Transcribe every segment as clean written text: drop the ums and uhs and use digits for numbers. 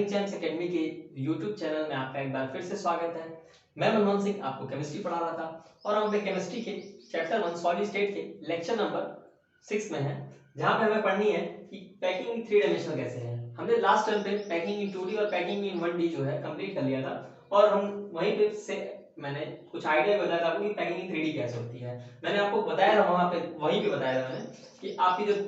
Rising champs academy के YouTube channel में आपका एक बार फिर से स्वागत है। मैं मनमोहन सिंह आपको केमिस्ट्री पढ़ा रहा था और हम अपने केमिस्ट्री के चैप्टर 1 सॉलिड स्टेट के लेक्चर नंबर 6 में हैं, जहां पे हमें पढ़नी है कि पैकिंग इन 3 डायमेंशनल कैसे है। हमने लास्ट टर्म पे पैकिंग इन 2D और पैकिंग इन 1D जो है कंप्लीट कर लिया था और हम वहीं पे से मैंने कुछ आइडिया बताया था आपको कि पैकिंग इन 3D कैसे होती है। मैंने आपको बताया था वहां पे, वहीं पे बताया था मैंने कि आपकी जो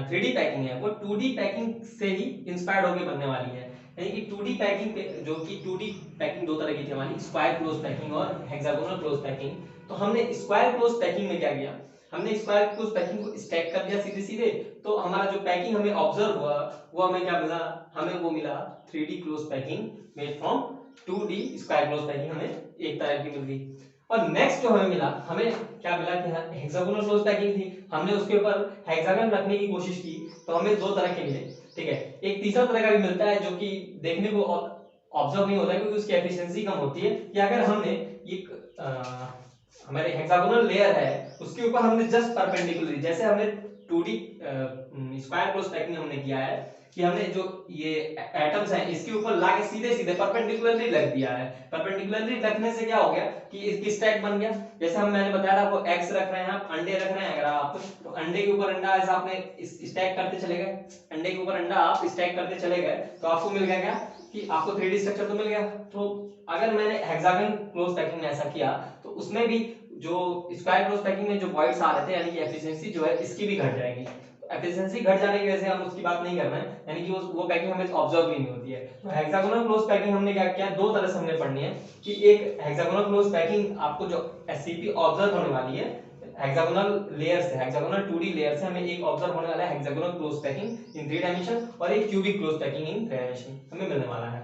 3D पैकिंग है वो 2D पैकिंग से ही इंस्पायर्ड होकर बनने वाली है। यानी कि 2D पैकिंग पे, जो कि 2D पैकिंग दो तरह की थी हमारी, स्क्वायर क्लोज पैकिंग और हेक्सागोनल क्लोज पैकिंग। तो हमने स्क्वायर क्लोज पैकिंग में क्या किया, हमने स्क्वायर क्लोज पैकिंग को स्टैक कर दिया सीधे सीधे। तो हमारा जो पैकिंग हमें ऑब्जर्व हुआ वो हमें क्या मिला, हमें वो मिला 3D close packing made from 2D square close packing, हमें एक तरह की मिल गई। और नेक्स्ट जो हमें मिला, हमें क्या मिला कि हेक्सागोनल क्लोज पैकिंग थी, हमने उसके ऊपर हेक्सागन रखने की कोशिश की तो हमें दो तरह के मिले। ठीक है, एक तीसरा तरह का भी मिलता है जो कि देखने को ऑब्जर्व नहीं होता है क्योंकि उसकी एफिशिएंसी कम होती है, कि अगर हमने एक हमारे हेक्सागोनल लेयर है उसके ऊपर हमने जस्ट परपेंडिकुलरली, जैसे हमने 2D स्क्वायर क्लोज पैकिंग हमने किया है कि हमने जो ये एटम्स हैं इसके ऊपर लाके सीधे सीधे परपेंडिकुलरली रख दिया है। परपेंडिकुलरली रखने से क्या हो गया कि इसकी स्टैक बन गया। जैसे मैंने बताया था आपको, एग्स रख रहे हैं आप, अंडे रख रहे हैं अगर आप, तो अंडे के ऊपर अंडा ऐसा आपने स्टैक करते चले गए, अंडे के ऊपर अंडा आप स्टैक करते चले गए तो आपको मिल गया क्या कि आपको 3D स्ट्रक्चर तो मिल गया। तो अगर मैंने हेक्सागन क्लोज पैकिंग में ऐसा किया तो उसमें भी जो स्क्वायर क्लोज पैकिंग में जो पॉइंट्स आ रहे थे, यानी कि एफिशिएंसी जो है इसकी भी घट जाएगी। एफिशिएंसी घट जाने की वजह से हम उसकी बात नहीं कर रहे हैं, यानी कि वो पैकिंग हमें ऑब्जर्व भी नहीं होती है। तो हेक्सागोनल क्लोज पैकिंग हमने क्या किया, दो तरह से हमने पढ़नी है कि एक हेक्सागोनल क्लोज पैकिंग आपको जो एससीपी ऑब्जर्व होने वाली है हेक्सागोनल लेयर से, हेक्सागोनल 2D लेयर से हमें एक ऑब्जर्व होने वाला है hexagonal close packing in 3 dimension और एक cubic close packing in 3 dimension हमें मिलने वाला है।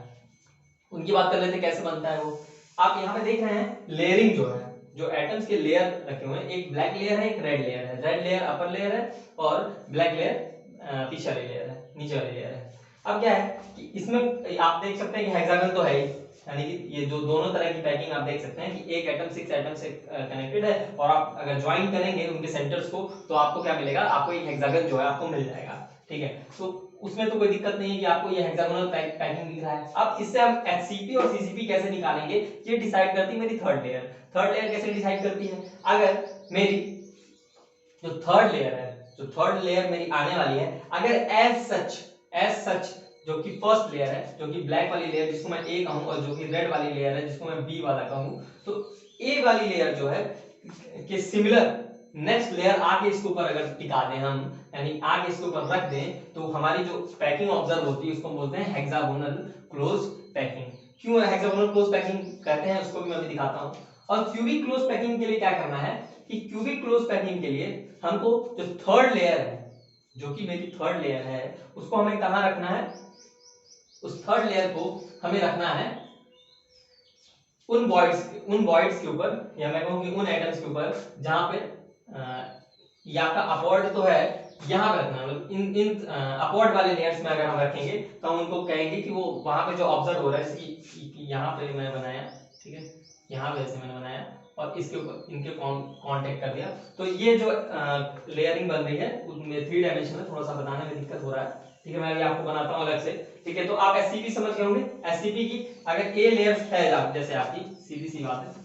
उनकी बात कर लेते हैं कैसे बनता है वो। आप यहाँ पे देख रहे हैं लेयरिंग जो है, जो एटम्स के लेयर रखे हुए हैं, एक ब्लैक लेयर है एक रेड लेयर है, रेड लेयर अपर लेयर है और ब्लैक लेयर पीछे वाली लेयर है, नीचे वाली लेयर है। अब क्या है कि इसमें आप देख सकते हैं कि हेक्सागन तो है ही, यानी कि ये जो दोनों तरह की पैकिंग आप देख सकते हैं कि एक एटम 6 एटम से कनेक्टेड है और आप अगर ज्वाइन करेंगे उनके सेंटर्स को तो आपको क्या मिलेगा, आपको एक हेक्सागन जो है आपको मिल जाएगा। ठीक है, तो उसमें तो कोई दिक्कत नहीं है कि आपको ये हेक्सागोनल पैकिंग दिख रहा है। अब इससे हम एचसीपी और सीसीपी कैसे निकालेंगे ये डिसाइड करती है मेरी थर्ड लेयर। थर्ड लेयर कैसे डिसाइड करती है, अगर मेरी जो थर्ड लेयर है, जो थर्ड लेयर मेरी आने वाली है, अगर एज सच जो कि फर्स्ट लेयर है, जो कि ब्लैक वाली लेयर जिसको मैं ए कहूं और जो कि रेड वाली लेयर है जिसको मैं बी वाला कहूं, तो ए वाली लेयर जो है के सिमिलर नेक्स्ट लेयर आके इसके ऊपर अगर टिका दें हम, यानी आगे इसके ऊपर रख दें, तो हमारी जो पैकिंग ऑब्जर्व होती है उसको बोलते हैं हेक्सागोनल क्लोज पैकिंग। क्यों हेक्सागोनल क्लोज पैकिंग कहते हैं उसको भी मैं अभी दिखाता हूं। और क्यूबिक क्लोज पैकिंग के लिए क्या करना है कि क्यूबिक क्लोज पैकिंग के लिए हमको जो थर्ड लेयर है, जो कि मेरी थर्ड लेयर है, उसको हमें कहां रखना है, उस थर्ड लेयर को हमें रखना है उन बॉइड्स के ऊपर, या मैं कहूं कि उन एटम्स के ऊपर जहां पे या का अपवर्ड तो है, यहां पे रखना, मतलब इन अपवर्ड वाले लेयर्स में अगर हम रखेंगे तो हम उनको कहेंगे कि वो वहां पे जो ऑब्जर्व हो रहा है, जैसे यहां पे मैंने बनाया, ठीक है, यहां पे ऐसे मैंने बनाया और इसके ऊपर इनके कांटेक्ट कर दिया, तो ये जो लेयरिंग बन रही है उसमें 3 डायमेंशन में थोड़ा सा बनाने में दिक्कत हो रहा है। ठीक है, मैं अभी आपको बनाता हूं अलग से। ठीक है, तो आप एससीपी समझ गए होंगे। एससीपी की अगर ए लेयर है जैसे आपकी, सीधी सी बात है,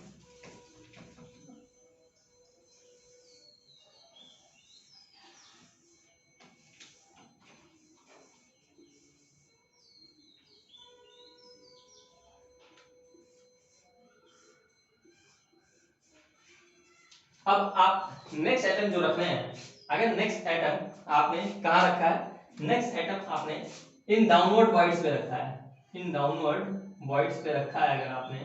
अब आप नेक्स्ट एटम जो रख रहे हैं, अगर नेक्स्ट एटम आपने कहां रखा है, नेक्स्ट एटम आपने इन डाउनवर्ड वॉइड्स पे रखा है, इन डाउनवर्ड वॉइड्स पे रखा है, अगर आपने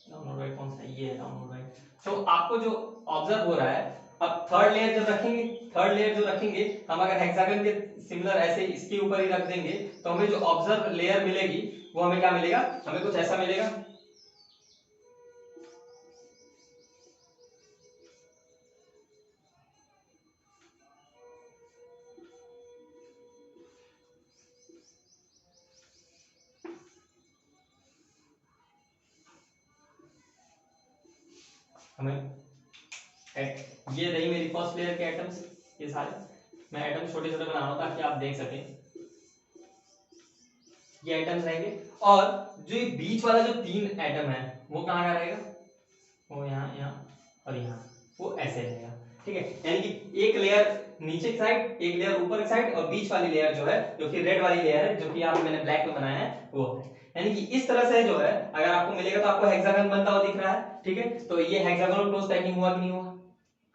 डाउनवर्ड वॉइड कौन सा, ये है डाउनवर्ड वॉइड, तो आपको जो ऑब्जर्व हो रहा है, अब थर्ड लेयर जब रखेंगे, थर्ड लेयर जो रखेंगे हम अगर हेक्सागन के सिमिलर ऐसे इसके ऊपर ही रख देंगे तो हमें जो ऑब्जर्व लेयर मिलेगी वो हमें क्या मिलेगा, हमें कुछ ऐसा मिलेगा। हमें ये रही मेरी फर्स्ट लेयर के एटम्स, ये सारे मैं एटम छोटे छोटे बना रहा हूं ताकि आप देख सकें। ये एटम्स रहेंगे, और जो ये बीच वाला जो 3 एटम है वो कहाँ का रहेगा, वो यहाँ यहाँ और यहाँ, वो ऐसे रहेगा। ठीक है, यानी कि एक लेयर नीचे की साइड, एक लेयर ऊपर की साइड, और बीच वाली लेयर जो है, जो कि रेड वाली लेयर है, जो कि यहाँ मैंने ब्लैक में बनाया है, वो है। यानी कि इस तरह से जो है अगर आपको मिलेगा तो आपको हेक्सागन बनता हुआ दिख रहा है। ठीक है, तो ये हेक्सागोनल क्लोज पैकिंग हुआ कि नहीं हुआ?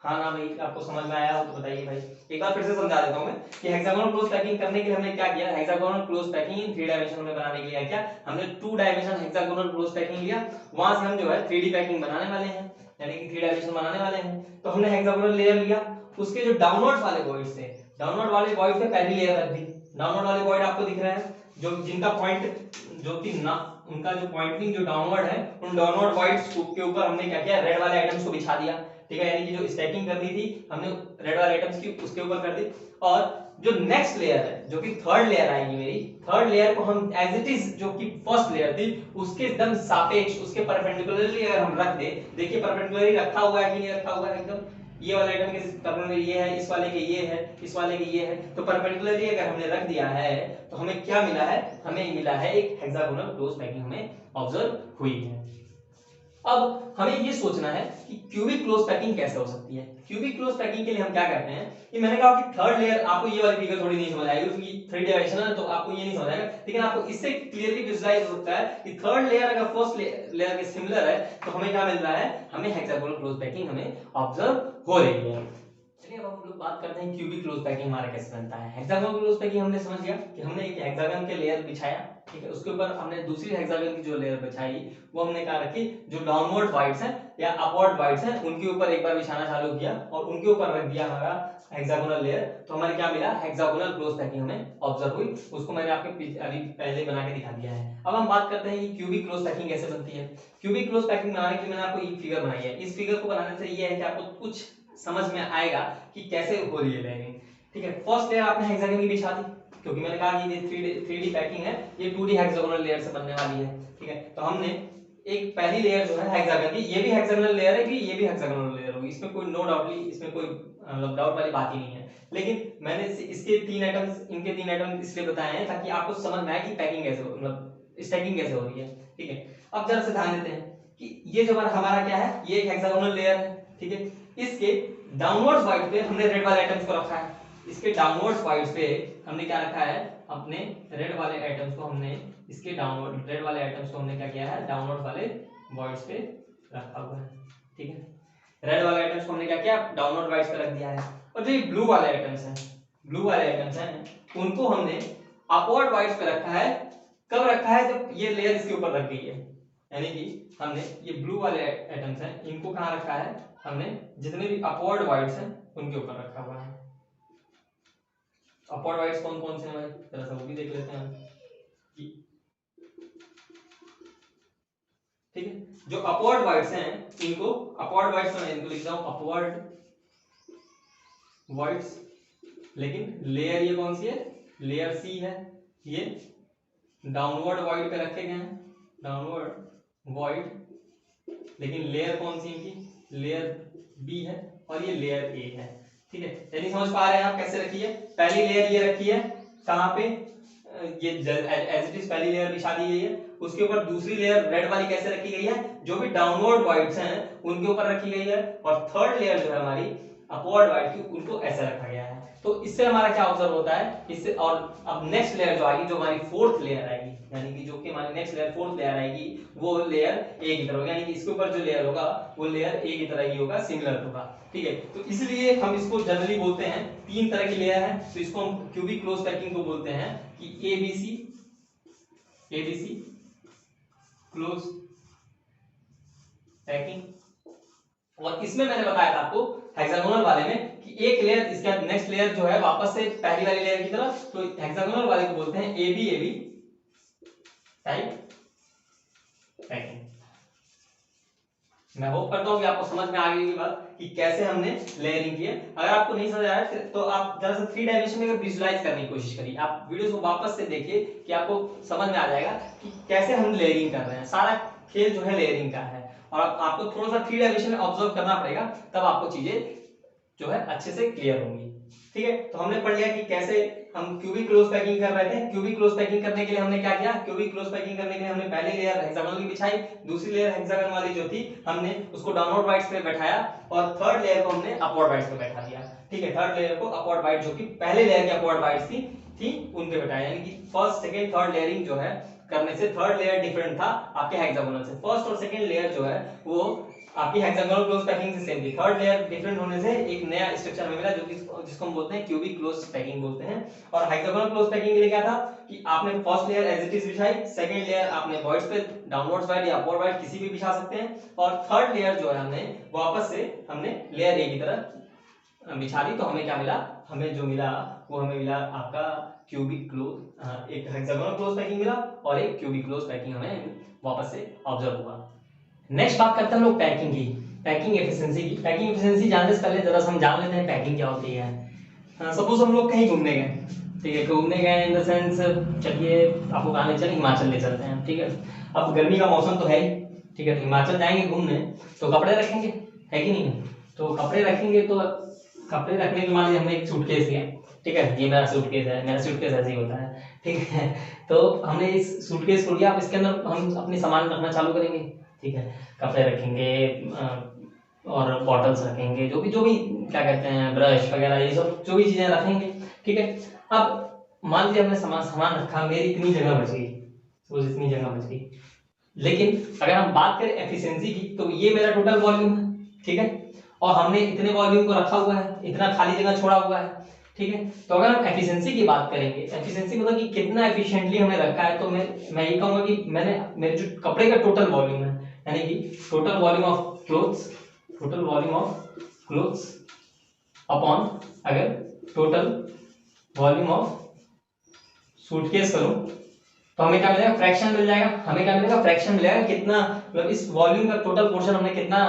हाँ ना भाई, आपको समझ में आया हो तो बताइए भाई। एक बार फिर से समझा देता हूं मैं कि हेक्सागोनल क्लोज पैकिंग करने के लिए हमने क्या किया। Hexagonal close packing in 3 dimension में बनाने के लिए क्या हमने 2 डायमेंशन हेक्सागोनल क्लोज पैकिंग लिया, वहां से हम जो है 3D पैकिंग बनाने वाले हैं, यानी कि 3 डायमेंशन बनाने वाले हैं। तो हमने हेक्सागोनल लेयर लिया, उसके जो डाउनवर्ड वाले वॉइड से, डाउनवर्ड वाले वॉइड पे पहली लेयर रख दी। डाउनवर्ड वाले वॉइड आपको दिख रहे हैं, जो जिनका पॉइंट, जो कि ना उनका जो पॉइंटिंग जो डाउनवर्ड है, उन डाउनवर्ड वॉइड्स के ऊपर हमने क्या किया, रेड वाले आइटम्स को बिछा दिया। ठीक है, यानी कि जो स्टैकिंग करनी थी हमने रेड वाले आइटम्स की उसके ऊपर कर दी। और जो नेक्स्ट लेयर है, जो कि थर्ड लेयर आएगी मेरी, थर्ड लेयर को हम एज इट इज जो कि फर्स्ट लेयर थी उसके एकदम सापेक्ष, उसके परपेंडिकुलरली अगर हम रख दे, देखिए परपेंडिकुलरली रखा हुआ है कि नहीं रखा हुआ है, एकदम ये वाला आइटम के परपेंडिकुलर ये है, इस वाले के ये है, इस वाले के ये है, तो परपेंडिकुलरली अगर हमने रख दिया है तो हमें क्या मिला है, हमें मिला है एक हेक्सागोनल क्लोज पैकिंग हमें ऑब्जर्व हुई है। अब हमें ये सोचना है कि क्यूबिक क्लोज पैकिंग कैसे हो सकती है। क्यूबिक क्लोज पैकिंग के लिए हम क्या करते हैं कि मैंने कहा कि थर्ड लेयर, आपको ये वाली फिगर थोड़ी नहीं समझ आएगी क्योंकि 3 डायमेंशनल है तो आपको ये नहीं समझ आएगा, लेकिन आपको इससे क्लियरली विजुअलाइज होता है कि थर्ड लेयर अगर फर्स्ट लेयर के सिमिलर है तो हमें क्या मिल रहा है, हमें हेक्सागोनल क्लोज पैकिंग हमें ऑब्जर्व हो रही है। चलिए अब हम लोग बात करते हैं क्यूबिक क्लोज पैकिंग हमारा कैसे बनता है। हेक्सागोनल क्लोज पैकिंग हमने समझ लिया कि हमने एक हेक्सागन के लेयर बिछाया, ठीक है, उसके ऊपर हमने दूसरी हेक्सागन की जो लेयर बिछाई वो हमने क्या रखी, जो डाउनवर्ड वाइड्स हैं या अपवर्ड वाइड्स हैं उनके ऊपर एक बार बिछाना चालू किया और उनके ऊपर रख दिया हमारा हेक्सागोनल लेयर, तो हमारे क्या मिला, हेक्सागोनल क्लोज पैकिंग हमें ऑब्जर्व हुई। उसको मैंने आपके अभी पहले बना के दिखा दिया है। अब हम बात करते हैं कि क्यूबिक क्लोज पैकिंग कैसे बनती है। क्यूबिक क्लोज पैकिंग बनाने के लिए मैंने आपको एक फिगर बनाई है। इस फिगर को बनाने से ये है कि आपको कुछ समझ में आएगा कि कैसे हो रही है लेयरिंग। ठीक है, फर्स्ट लेयर आपने हेक्सागन की बिछा दी, क्योंकि मैंने कहा कि ये 3D पैकिंग है, ये 2D हेक्सागोनल लेयर से बनने वाली है। ठीक है, तो हमने एक पहली लेयर जो है हेक्सागन की, ये भी हेक्सागोनल लेयर है कि ये भी हेक्सागोनल लेयर होगी, इसमें कोई नो डाउटली, इसमें कोई मतलब डाउट वाली बात ही नहीं है। लेकिन मैंने इसके 3 एटम्स, इनके 3 एटम इसलिए बताए हैं ताकि आपको समझ में आए कि पैकिंग कैसे मतलब स्टैकिंग कैसे हो रही है। ठीक है, अब जरा से ध्यान देते हैं कि ये जो हमारा क्या है, ये एक हेक्सागोनल लेयर है। ठीक है, इसके डाउनवर्ड साइड पे हमने रेड वाले आइटम्स को रखा है, इसके डाउनवर्ड साइड पे हमने क्या रखा है, अपने रेड वाले आइटम्स को हमने, इसके डाउनवर्ड रेड वाले आइटम्स को हमने क्या किया है, डाउनवर्ड वाले वॉइड्स पे रखा हुआ है। ठीक है, रेड वाले आइटम्स को हमने क्या किया, डाउनवर्ड वॉइड्स पे रख दिया है। और जो ये ब्लू वाले आइटम्स हैं, ब्लू वाले आइटम्स हैं उनको हमने अपवर्ड वॉइड्स पे रखा है। कब रखा है, जब ये लेयर इसके ऊपर रख गई है, यानी कि हमने ये ब्लू वाले आइटम्स हैं इनको कहां रखा है, हमने जितने भी अपवर्ड वॉइड्स हैं उनके ऊपर रखा हुआ है। अपवर्ड वॉइड्स कौन कौन से हैं भाई, जरा सा वो भी देख लेते हैं हम। ठीक है, जो अपवर्ड वॉइड्स हैं इनको, अपवर्ड वॉइड्स मैं इनको लिख रहा हूं अपवर्ड वॉइड्स, लेकिन लेयर ये कौन सी है, लेयर सी है, ये डाउनवर्ड वॉइड पे रखे गए हैं, डाउनवर्ड वॉइड, लेकिन लेयर कौन सी इनकी, लेयर बी है और ये लेयर ए है। ठीक है, यानी समझ पा रहे हैं आप कैसे रखी है, पहली लेयर ये रखी है कहां पे, ये एज इट इज पहली लेयर बिछा दी गई है, उसके ऊपर दूसरी लेयर रेड वाली कैसे रखी गई है, जो भी डाउनवर्ड वॉइड्स हैं उनके ऊपर रखी गई है, और थर्ड लेयर जो है हमारी अपवर्ड वॉइड की, उनको ऐसे रखा गया है। तो इससे हमारा क्या ऑब्जर्व होता है, इससे, और अब नेक्स्ट लेयर जो आएगी, जो हमारी फोर्थ लेयर आएगी, यानी कि जो कि हमारी नेक्स्ट लेयर फोर्थ लेयर आएगी, वो लेयर ए की तरह होगी, यानी कि इसके ऊपर जो लेयर होगा वो लेयर ए की तरह ही होगा, सिमिलर होगा। ठीक है, तो इसलिए हम इसको जनरली बोलते हैं, 3 तरह की लेयर है, तो इसको हम क्यूबिक क्लोज पैकिंग को बोलते हैं कि एबीसी क्लोज पैकिंग। और इसमें मैंने बताया था आपको हेक्सागोनल वाले में कि एक लेयर, इसके बाद नेक्स्ट लेयर जो है वापस से पहली वाली लेयर की तरफ, तो हेक्सागोनल वाले को बोलते हैं एबी टाइप पैकिंग। मैं होप करता हूं कि आपको समझ में आ गई बात कि कैसे हमने लेयरिंग की है। अगर आपको नहीं समझ आया तो आप जरा सा 3 डायमेंशन में विजुअलाइज करने की कोशिश करिए, आप वीडियो को वापस से देखिए कि आपको समझ में आ जाएगा कि कैसे हम लेयरिंग कर रहे हैं। सारा खेल जो है लेयरिंग का है, और आपको थोड़ा सा 3 डायमेंशन में ऑब्जर्व करना पड़ेगा, तब आपको चीजें जो है अच्छे से क्लियर होंगी। ठीक है, तो हमने पढ़ लिया कि कैसे हम क्यूबिक क्लोज पैकिंग कर रहे थे। क्यूबिक क्लोज पैकिंग करने के लिए हमने क्या किया, क्यूबिक क्लोज पैकिंग करने के लिए हमने पहले लेयर हेक्सागोनल की बिछाई, दूसरी लेयर हेक्सागोनल वाली जो थी हमने उसको डाउनवर्ड बाइट्स पे बैठाया और थर्ड लेयर को हमने अपवर्ड बाइट्स पे बैठा दिया। ठीक है, थर्ड लेयर को अपवर्ड बाइट जो कि पहले लेयर की अपवर्ड बाइट्स थी उन पे बैठाया, यानी कि फर्स्ट सेकंड थर्ड लेयरिंग जो है करने से थर्ड लेयर डिफरेंट था आपके हेक्सागोनल से। फर्स्ट और सेकंड लेयर जो है वो आपकी हेक्सागोनल क्लोज पैकिंग से सेम थी, थर्ड लेयर डिफरेंट होने से एक नया स्ट्रक्चर हमें मिला जो कि जिसको हम बोलते हैं क्यूबिक क्लोज पैकिंग बोलते हैं। और हेक्सागोनल क्लोज पैकिंग के लिए क्या था कि आपने first layer as it is बिछाई, सेकंड लेयर आपने वॉइड्स पे डाउनवर्ड्स वाइड या अपवर्ड वाइड किसी भी बिछा सकते हैं, और थर्ड लेयर जो है हमने वापस से हमने लेयर ए की तरह बिछा दी। तो हमें क्या मिला, हमें जो मिला वो हमें मिला आपका क्यूबिक क्लोज, एक हेक्सागोनल क्लोज पैकिंग मिला और एक क्यूबिक क्लोज पैकिंग हमें वापस से ऑब्जर्व हुआ। नेक्स्ट बात करते हैं हम लोग पैकिंग की, पैकिंग एफिशिएंसी की। पैकिंग एफिशिएंसी जानने से पहले जरा हम जान लेते हैं पैकिंग क्या होती है। सपोज हम लोग कहीं घूमने गए, ठीक है, घूमने गए इन द सेंस चलिए आपको कहाँ ले चलें, हिमाचल ले चलते हैं। ठीक है, अब गर्मी का मौसम तो है ही, ठीक है, तो हिमाचल जाएंगे घूमने तो कपड़े रखेंगे, है कि नहीं, तो कपड़े रखेंगे तो कपड़े रखने के मान लीजिए हमने एक सूटकेस लिया, ठीक है, ये मेरा सूटकेस है, मेरा सूटकेस ऐसे ही होता है, ठीक है, तो हमने इस सूटकेस को लिया, अब इसके अंदर हम अपने सामान रखना चालू करेंगे, ठीक है, कपड़े रखेंगे और बॉटल्स रखेंगे, जो भी क्या कहते हैं ब्रश वगैरह ये सब जो भी चीजें रखेंगे, ठीक है। अब मान लीजिए हमने सामान रखा, मेरी इतनी जगह बच गई, सपोज इतनी जगह बच गई, लेकिन अगर हम बात करें एफिशिएंसी की तो ये मेरा टोटल वॉल्यूम है, ठीक है, और हमने इतने वॉल्यूम को रखा हुआ है, इतना खाली जगह छोड़ा हुआ है, ठीक है। तो अगर हम एफिशिएंसी की बात करेंगे, एफिशिएंसी मतलब कि कितना एफिशिएंटली हमने रखा है, तो मैं ये कहूंगा कि मेरे जो कपड़े का टोटल वॉल्यूम है, यानी कि total volume of clothes, total volume of clothes upon अगर टोटल वॉल्यूम ऑफ सूटकेस करूं तो हमें क्या मिलेगा, फ्रैक्शन मिल जाएगा, हमें क्या मिलेगा, फ्रैक्शन मिलेगा, कितना मतलब इस वॉल्यूम का टोटल पोर्शन हमने कितना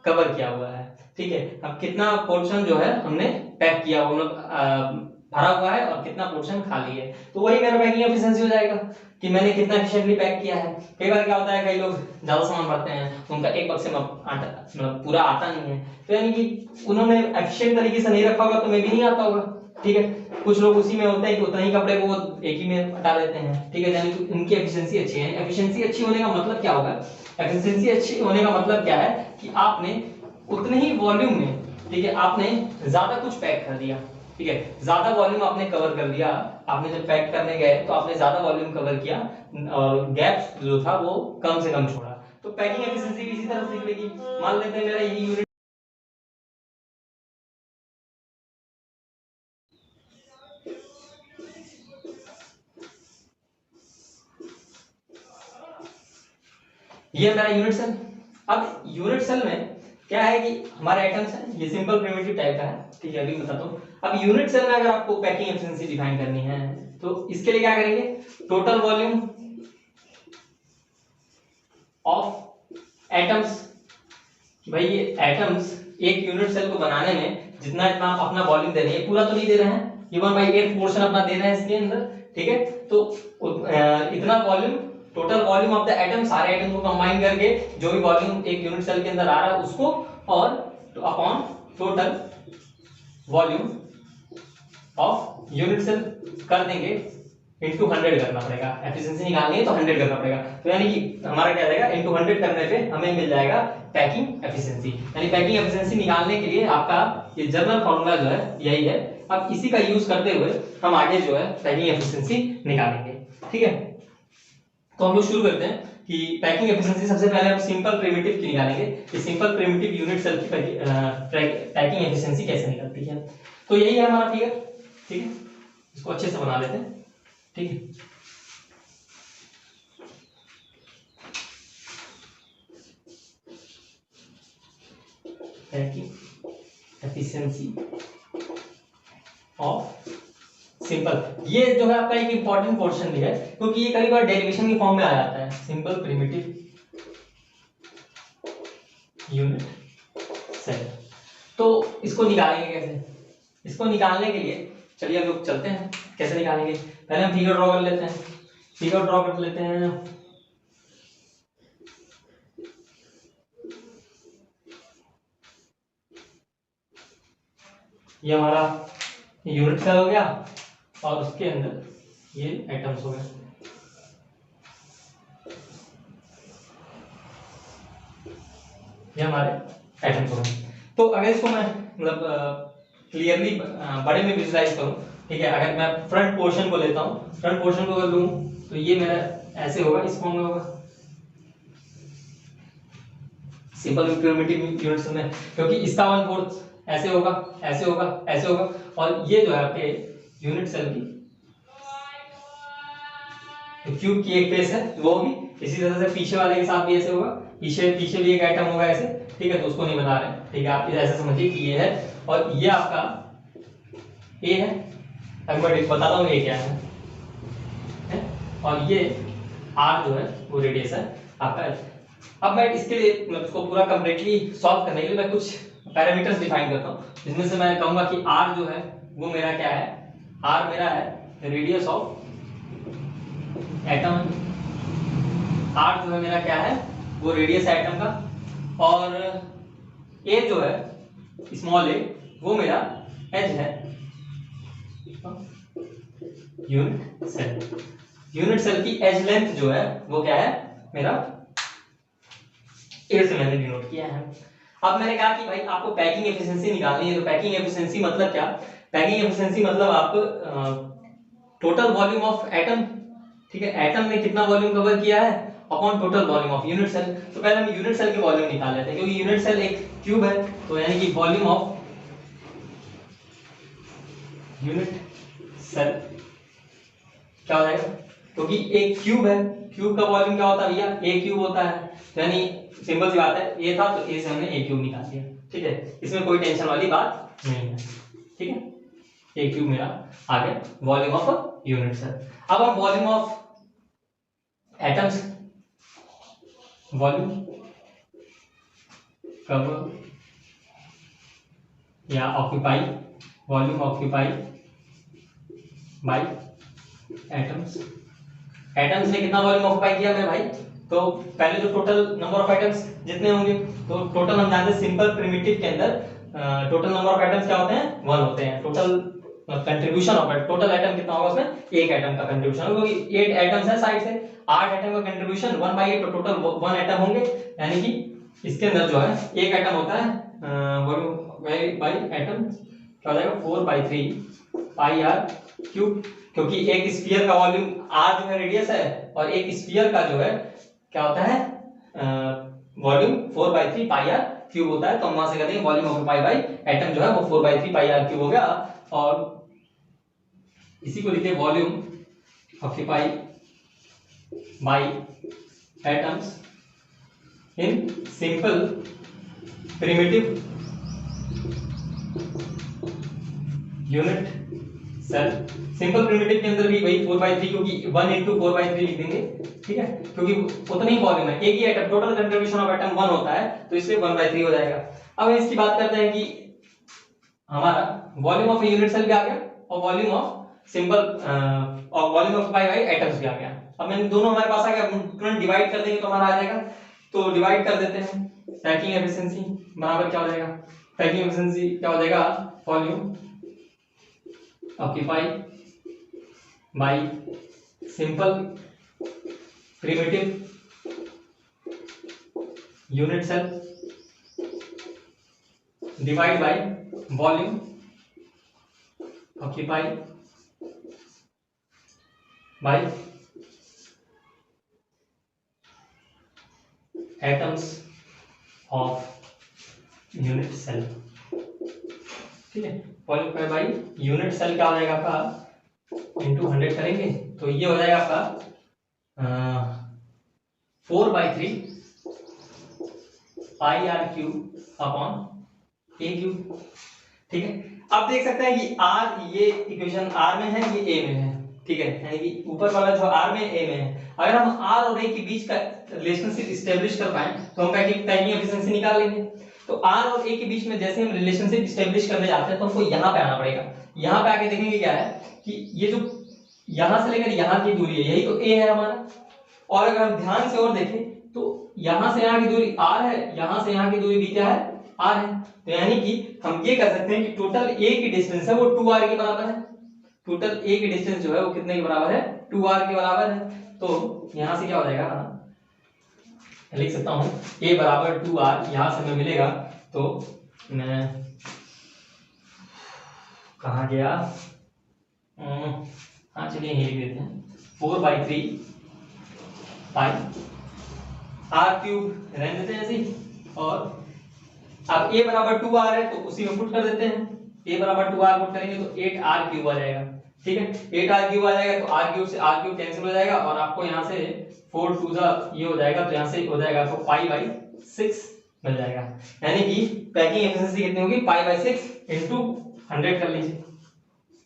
कवर किया हुआ है, ठीक है। अब कितना पोर्शन जो है हमने पैक किया हुआ, मतलब भरा हुआ है और कितना पोर्शन खाली है, तो वही मेरा पैकिंग एफिशिएंसी हो जाएगा कि मैंने कितना एफिशिएंटली पैक किया है। कई बार क्या होता है, कई लोग ज्यादा सामान भरते हैं, उनका एक बक्से में आटा मतलब पूरा आता नहीं है, तो यानी कि उन्होंने एफिशिएंट तरीके से नहीं रखा होगा तो मे भी नहीं आता होगा, ठीक है। कुछ लोग उसी में होते हैं कि उतना ही कपड़े को वो एक ही में हटा लेते हैं, ठीक है, यानी कि उनकी एफिशिएंसी अच्छी है। एफिशिएंसी अच्छी होने का मतलब क्या होगा, एफिशिएंसी अच्छी होने का मतलब क्या है कि आपने उतने ही वॉल्यूम में, ठीक है, आपने ज्यादा कुछ पैक कर दिया, ठीक है, ज्यादा वॉल्यूम आपने कवर कर लिया, आपने जब पैक करने गए तो आपने ज्यादा वॉल्यूम कवर किया और गैप जो था वो कम से कम छोड़ा, तो पैकिंग एफिशिएंसी भी इसी तरह से निकलेगी। मान लेते हैं मेरा ये यूनिट ये मेरा यूनिट सेल। अब यूनिट सेल में क्या है कि हमारे आइटम्स हैं, ये सिंपल प्रिमिटिव टाइप का है, ठीक है, अभी बताता हूं। अब यूनिट सेल में अगर आपको पैकिंग एफिशिएंसी डिफाइन करनी है तो इसके लिए क्या करेंगे, टोटल वॉल्यूम ऑफ एटम्स, भाई ये एटम्स एक यूनिट सेल को बनाने में जितना जितना आप अपना वॉल्यूम दे रहे हैं, पूरा तो नहीं दे रहे हैं, ये 1/8 पोर्शन अपना दे रहे हैं इसके अंदर, ठीक है, तो इतना volume, total volume of the atom, सारे एटम को कंबाइन करके जो भी वॉल्यूम एक यूनिट सेल के अंदर आ रहा है उसको, और upon total volume of unit cell कर देंगे, इनटू 100 करना पड़ेगा, एफिशिएंसी निकालनी है तो 100 करना पड़ेगा, तो यानी कि हमारा क्या रहेगा, इनटू 100 करने पे हमें मिल जाएगा पैकिंग एफिशिएंसी। यानी पैकिंग एफिशिएंसी निकालने के लिए आपका ये जनरल फार्मूला जो है यही है, अब इसी का यूज करते हुए हम आगे जो है पैकिंग एफिशिएंसी निकालेंगे, ठीक है। तो हम लोग शुरू करते हैं कि पैकिंग एफिशिएंसी सबसे पहले हम सिंपल प्रिमिटिव की निकालेंगे कि सिंपल प्रिमिटिव यूनिट सेल की पैकिंग एफिशिएंसी कैसे निकलती है। तो यही है हमारा फिगर, ठीक है, इसको अच्छे से बना लेते हैं, ठीक है। पैकिंग एफिशिएंसी ऑफ सिंपल, ये जो है आपका एक इंपॉर्टेंट पोर्शन भी है क्योंकि ये कई बार डेरिवेशन की फॉर्म में आ जाता है, सिंपल प्रिमिटिव यूनिट सेल। तो इसको निकालेंगे कैसे, इसको निकालने के लिए चलिए हम लोग चलते हैं कैसे निकालेंगे। पहले हम फिगर ड्रॉ कर लेते हैं, फिगर ड्रॉ कर लेते हैं। ये हमारा यूनिट सेल हो गया और उसके अंदर ये एटम्स हो गए। ये हमारे एटम्स हो गए। तो अगर इसको मैं मतलब क्लियरली बड़े में विजुलाइज करूं, ठीक है, अगर मैं फ्रंट पोर्शन को लेता हूं, फ्रंट पोर्शन को अगर लूं तो ये मेरा ऐसे होगा, इस फॉर्म में होगा सिंपल प्रिमिटिव यूनिट सेल में, क्योंकि इसका 1/4 ऐसे होगा, ऐसे होगा, ऐसे होगा, और ये जो है आपके यूनिट सेल की क्यूब की एक फेस है वो भी इसी तरह से पीछे वाले के साथ भी ऐसे होगा, पीछे पीछे भी एक आइटम होगा ऐसे, ठीक है, तो उसको नहीं बता रहे, ठीक है, आप इसे ऐसे समझिए कि ये है और ये आपका ए है। अब मैं बताता हूँ ये क्या है? और ये आर जो है वो रेडियस है आपका। अब मैं इसके लिए मतलब इसको पूरा कंप्लीटली सॉल्व करने के लिए मैं कुछ पैरामीटर्स डिफाइन करता हूँ, जिसमें से मैं कहूंगा कि आर जो है वो मेरा क्या है, आर मेरा है रेडियस ऑफ एटम, आर जो है मेरा क्या है वो रेडियस है एटम का, और ए जो है स्मॉल ए वो मेरा एज है यूनिट सेल। यूनिट सेल की एज लेंथ जो है वो क्या है मेरा, ए से मैंने डिनोट किया है। अब मैंने कहा कि भाई आपको पैकिंग एफिशिएंसी निकालनी है, तो पैकिंग एफिशिएंसी मतलब क्या, पैकिंग एफिशिएंसी मतलब आप टोटल वॉल्यूम ऑफ एटम, ठीक है, एटम ने कितना वॉल्यूम कवर किया है upon total volume of unit cell. तो पहले हम यूनिट सेल के वॉल्यूम निकाल लेते हैं, क्योंकि यूनिट सेल एक क्यूब है, तो यानी कि वॉल्यूम ऑफ यूनिट सेल क्या हो जाएगा, क्योंकि एक क्यूब है, क्यूब का वॉल्यूम क्या होता है भैया, ए क्यूब होता है, यानी सिंपल सी बात है, ए था तो ए से हमने ए क्यूब निकाल दिया, ठीक है, इसमें कोई टेंशन वाली बात नहीं है, ठीक है, ए क्यूब मेरा आ गया वॉल्यूम ऑफ यूनिट सेल। अब हम volume of atoms, volume cover या occupy, volume occupy by atoms, atoms ने कितना वॉल्यूम ऑक्यूपाई किया मेरे भाई, तो पहले जो टोटल नंबर ऑफ एटम्स जितने होंगे, तो टोटल हम जानते हैं सिंपल प्रिमिटिव के अंदर टोटल नंबर ऑफ एटम्स क्या होते हैं, 1 होते हैं, total contribution of total atom कितना होगा उसमें, एक एटम का कंट्रीब्यूशन होगा, क्योंकि 8 एटम्स है साइड से, 8 एटम का कंट्रीब्यूशन 1/8, तो टोटल 1 एटम होंगे, यानी कि इसके अंदर जो है एक एटम होता है वॉल्यूम बाय एटम क्या हो जाएगा 4/3 पाई आर क्यूब, क्योंकि एक स्फीयर का वॉल्यूम आर जो है रेडियस है, और एक स्फीयर का जो है क्या होता है वॉल्यूम 4/3 पाई आर क्यूब होता है, तो हम वहां से कहते हैं वॉल्यूम ऑक्यूपाई बाय एटम जो है वो 4/3 पाई आर क्यूब हो गया, और इसी को लिखते हैं volume occupy by atoms in simple primitive unit cell. Simple primitive के अंदर भी वही 4/3, क्योंकि 1 into 4/3 लिख देंगे, ठीक है, क्योंकि उतना ही वॉल्यूम है, एक ही atom, total contribution of atom 1 होता है, तो इसलिए 1/3 हो जाएगा। अब हम इसकी बात करते हैं कि हमारा वॉल्यूम ऑफ यूनिट सेल भी आ गया और वॉल्यूम ऑफ सिंपल और वॉल्यूम ऑफ बाय एटम्स भी आ गया। अब मैंने दोनों हमारे पास आ गया, तुरंत डिवाइड कर देंगे तो हमारा आ जाएगा, तो डिवाइड कर देते हैं, पैकिंग एफिशिएंसी बराबर क्या हो जाएगा, पैकिंग एफिशिएंसी क्या हो जाएगा, volume occupy by simple primitive unit cell divide by volume occupy by atoms of unit cell, ठीक है, volume occupy by unit cell क्या हो जाएगा आपका इंटू 100 करेंगे, तो ये हो जाएगा आपका 4/3 pi R cube upon A cube, ठीक है। आप देख सकते हैं कि आर, ये इक्वेशन आर में है, ये ए में है, ठीक है, यानी कि ऊपर वाला जो आर में ए में है, अगर हम आर और ए के बीच का रिलेशनशिप एस्टेब्लिश कर पाए तो हम पैकिंग एफिशिएंसी निकाल लेंगे। तो आर और ए के बीच में जैसे हम रिलेशनशिप एस्टेब्लिश करने जाते हैं तो हमको यहाँ पे आना पड़ेगा, यहाँ पे आके देखेंगे क्या है कि ये जो यहाँ से लेकर यहाँ की दूरी है, यही तो ए है हमारा, और अगर हम ध्यान से और देखें तो यहाँ से यहाँ की दूरी आर है, यहाँ से यहाँ की दूरी भी क्या है r है। तो यानी कि हम ये कह सकते हैं कि टोटल a की डिस्टेंस है वो 2r के बराबर है। टोटल a की डिस्टेंस जो है वो कितने के बराबर है, 2r के बराबर है। तो यहां से क्या हो जाएगा, लिख सकता हूं a बराबर 2r, यहां से हमें मिलेगा, तो मैं कहाँ गया, हाँ चलिए यही लिख देते हैं, 4/3 पाई आर क्यूब रहने देते हैं ऐसे ही। और अब a बराबर 2r है तो उसी में पुट कर देते हैं, a बराबर 2r पुट करेंगे तो 8r क्यूब आ जाएगा। ठीक है, 8r क्यूब आ जाएगा, तो r क्यूब से r क्यूब कैंसिल हो जाएगा और आपको यहाँ से 4 टू ये हो जाएगा, तो यहाँ से हो जाएगा आपको पाई/6 मिल जाएगा। यानी कि पैकिंग एफिशिएंसी कितनी होगी, पाई/6 इंटू 100 कर लीजिए,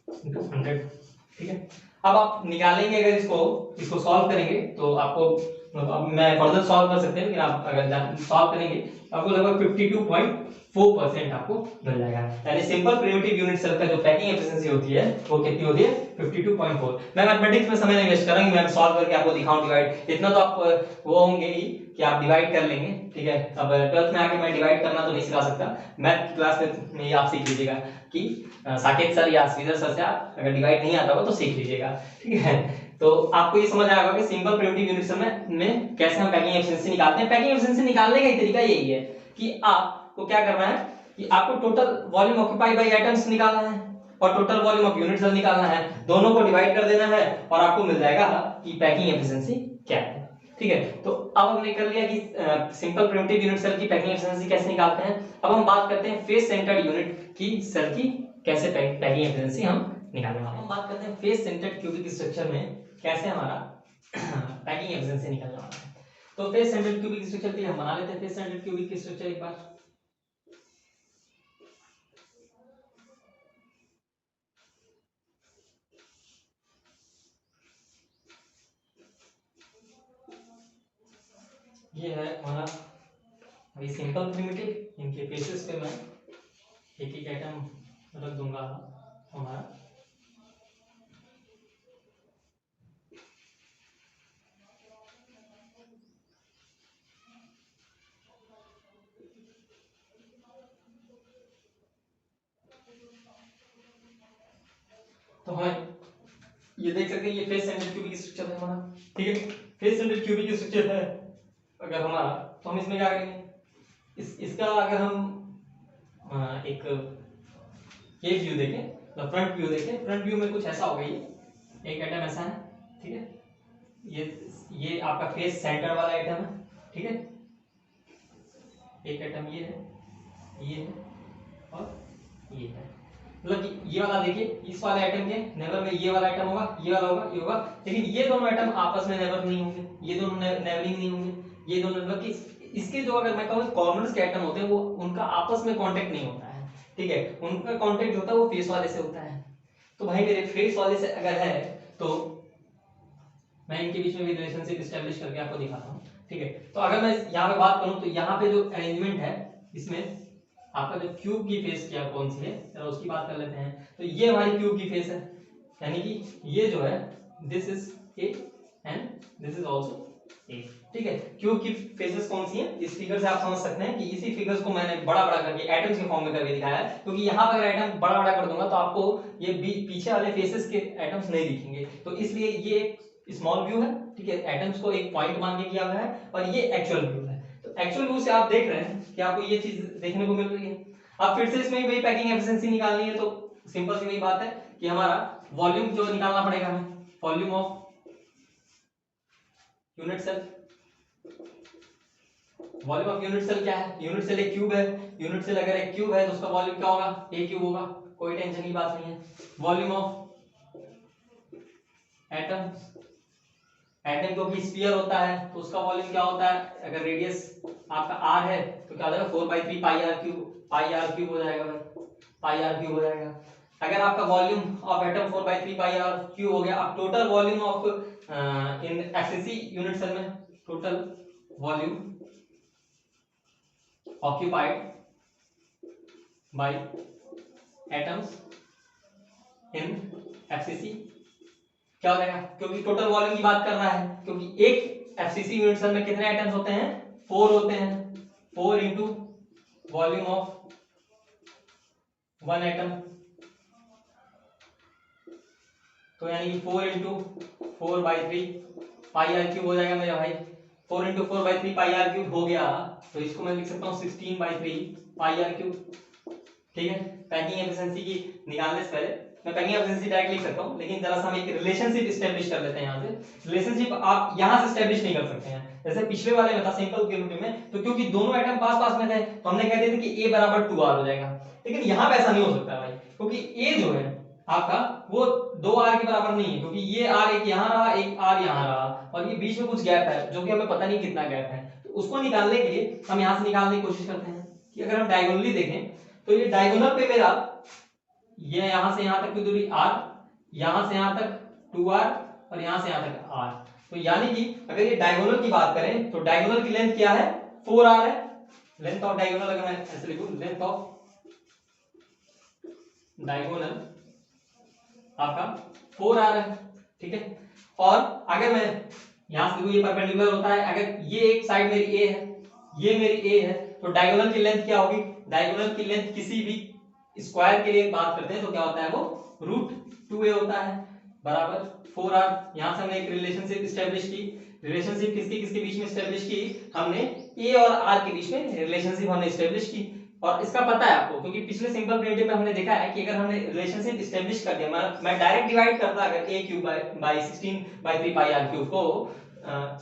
इंटू 100। ठीक है, अब आप निकालेंगे, अगर इसको सॉल्व करेंगे तो आपको, अब मैं फर्दर सॉल्व कर सकते हैं, लेकिन आप अगर सॉल्व करेंगे आपको लगभग 52.4% आपको मिल जाएगा। यानी सिंपल प्रिमिटिव यूनिट सेल का जो पैकिंग एफिशिएंसी होती है वो कितनी होती है, 52.4। मैं मैथमेटिक्स में समय नहीं वेस्ट करूंगा, मैं सॉल्व करके आपको दिखाऊं डिवाइड, इतना तो आप वो होंगे ही कि आप डिवाइड कर लेंगे। ठीक है, अब 12th में आके मैं डिवाइड करना तो नहीं सिखा सकता, मैथ क्लास में ही आप सीख लीजिएगा कि साकेत सर या श्रीधर सर से आप अगर डिवाइड नहीं आता होगा तो सीख लीजिएगा। ठीक है, तो आपको ये समझ आएगा कि सिंपल प्रिमिटिव यूनिट सेल में कैसे हम पैकिंग एफिशिएंसी निकालते हैं। पैकिंग एफिशिएंसी निकालने का ही तरीका यही है कि आपको क्या करना है कि आपको total volume occupied by atoms निकालना है और total volume of unit cell निकालना है, दोनों को डिवाइड कर देना है और आपको मिल जाएगा कि पैकिंग एफिशिएंसी क्या है। ठीक है, तो अब हमने कर लिया कि सिंपल प्रिमिटिव यूनिट सेल की पैकिंग एफिशिएंसी कैसे निकालते हैं। अब हम बात करते हैं फेस सेंटर्ड यूनिट की सेल की कैसे पैकिंग एफिशिएंसी हम निकालने वाले हैं। हम बात करते हैं फेस सेंटर्ड क्यूबिक स्ट्रक्चर में कैसे हमारा पैकिंग एफिशिएंसी निकलने वाला है। तो फेस सेंटर्ड क्यूबिक स्ट्रक्चर के लिए हम बना लेते हैं फेस सेंटर्ड क्यूबिक स्ट्रक्चर एक बार। ये है हमारा अभी सिंपल प्रिमिटिव, इनके फेसेस पे मैं एक एक आइटम रख दूंगा हमारा। तो हमें ये देख सकते हैं ये फेस सेंटर्ड क्यूबिक स्ट्रक्चर है हमारा। ठीक है, फेस सेंटर्ड क्यूबिक स्ट्रक्चर है अगर हमारा, तो हम इसमें क्या करेंगे, इसका अगर हम एक ये व्यू देखें, मतलब फ्रंट व्यू देखें, फ्रंट व्यू में कुछ ऐसा होगा, ये एक आइटम ऐसा है। ठीक है, ये आपका फेस सेंटर वाला आइटम है। ठीक है, एक आइटम ये है और ये है, मतलब कि ये वाला देखिए, इस वाले आइटम के नेबर में ये वाला आइटम होगा, ये वाला होगा, ये होगा, लेकिन ये दोनों आइटम आपस में नेबर नहीं होंगे, ये दोनों नेबरिंग नहीं होंगे, ये दोनों, मतलब कि इसके जो अगर मैं कहूँ कॉर्नर्स के आइटम होते हैं वो उनका आपस में कांटेक्ट नहीं होता है। ठीक है, उनका कांटेक्ट जो होता है वो फेस वाले से होता है। तो भाई मेरे फेस वाले से अगर है तो मैं इनके बीच में भी रिलेशनशिप एस्टैब्लिश करके आपको दिखाता हूँ। ठीक है, तो अगर मैं यहाँ पे बात करूँ तो यहाँ पे जो अरेंजमेंट है इसमें आपका जो क्यूब की फेस क्या कौन सी है, चलो उसकी बात कर लेते हैं। तो ये हमारी क्यूब की फेस है, यानी कि ये जो है this is A and this is also a. ठीक है, क्यूब की फेसेस कौन सी हैं, इस फिगर से आप समझ सकते हैं कि इसी फिगर्स को मैंने बड़ा बड़ा करके एटम्स के फॉर्म में करके दिखाया है, क्योंकि यहाँ पर अगर एटम बड़ा बड़ा कर दूंगा तो आपको ये पीछे वाले फेसेस के एटम्स नहीं दिखेंगे, तो इसलिए ये एक स्मॉल व्यू है। ठीक है, एटम्स को एक पॉइंट मान के किया गया है और ये एक्चुअल व्यू है। तो एक्चुअल व्यू से आप देख रहे हैं कि आपको ये चीज देखने को मिल रही है। अब फिर से इसमें वही पैकिंग एफिशिएंसी निकालनी है, तो सिंपल सी वही बात है कि हमारा वॉल्यूम जो निकालना पड़ेगा हमें, volume of unit cell. Volume of unit cell क्या है, यूनिट सेल एक क्यूब है, यूनिट सेल अगर एक क्यूब है तो उसका वॉल्यूम क्या होगा, ए क्यूब होगा, कोई टेंशन की बात नहीं है। वॉल्यूम ऑफ एटम, एटम को भी स्फीयर होता है तो उसका वॉल्यूम क्या होता है, अगर रेडियस आपका r है तो क्या हो जाएगा 4/3 पाई r क्यूब हो जाएगा भाई, पाई r क्यूब हो जाएगा। अगर आपका volume of atom 4/3 pi r cube हो गया, अब टोटल वॉल्यूम ऑफ इन एफसीसी यूनिट सेल में total volume occupied by atoms in FCC क्या हो जाएगा, क्योंकि टोटल वॉल्यूम की बात कर रहा है, क्योंकि एक FCC यूनिट सेल में कितने एटम्स होते हैं, 4 होते हैं, 4 into volume of one atom, तो यानी कि 4 इंटू 4/3 पाई आर क्यूब हो जाएगा मेरा भाई। 4 इंटू 4/3 पाई आर क्यूब हो गया, तो इसको मैं लिख सकता हूँ 16/3 पाई आर क्यूब। ठीक है, पैकिंग एफिशिएंसी की निकालने से पहले मैं पैकिंग एफिशिएंसी डायरेक्ट लिख सकता हूँ, लेकिन जरा सा हम एक रिलेशनशिप एस्टेब्लिश कर लेते हैं। यहाँ से रिलेशनशिप आप यहाँ से एस्टेब्लिश नहीं कर सकते हैं, जैसे पिछले वाले में था सिंपल क्यूबिक में, तो क्योंकि दोनों एटम पास पास में थे तो हमने कह दिया था कि A बराबर 2R हो जाएगा। लेकिन यहाँ पे ऐसा नहीं हो सकता भाई, क्योंकि A जो है आपका वो 2R के बराबर नहीं है, क्योंकि ये R एक यहाँ रहा, एक R यहाँ रहा, और ये बीच में कुछ गैप है जो कि हमें पता नहीं कितना गैप है। तो उसको निकालने के लिए हम यहाँ से निकालने की कोशिश करते हैं कि अगर हम डायगोनली देखें तो ये डायगोनल पे मेरा ये यहां से यहां तक की दूरी r, यहां से यहां तक 2r और यहां से यहां तक r, तो यानी कि अगर ये डायगोनल की बात करें तो डायगोनल की लेंथ क्या है 4r है। लेंथ ऑफ डायगोनल अगर मैं ऐसे लिखूं, लेंथ ऑफ डायगोनल आपका 4r है। ठीक है, और अगर मैं यहां से देखो ये परपेंडिकुलर होता है, अगर ये एक साइड मेरी a है, ये मेरी a है, तो डायगोनल की लेंथ क्या होगी, डायगोनल की लेंथ किसी भी स्क्वायर के लिए बात करते हैं तो क्या होता है वो √2a होता है, बराबर 4r। यहां से हमने एक रिलेशनशिप एस्टेब्लिश की। रिलेशनशिप किसके किसके बीच में एस्टेब्लिश की, हमने a और r के बीच में रिलेशनशिप हमने एस्टेब्लिश की। और इसका पता है आपको, क्योंकि पिछले सिंपल प्रिमिटिव में हमने देखा है कि अगर हमने रिलेशनशिप एस्टेब्लिश कर दिया, मैं डायरेक्ट डिवाइड करता अगर a³ by 16/3 pi r cube को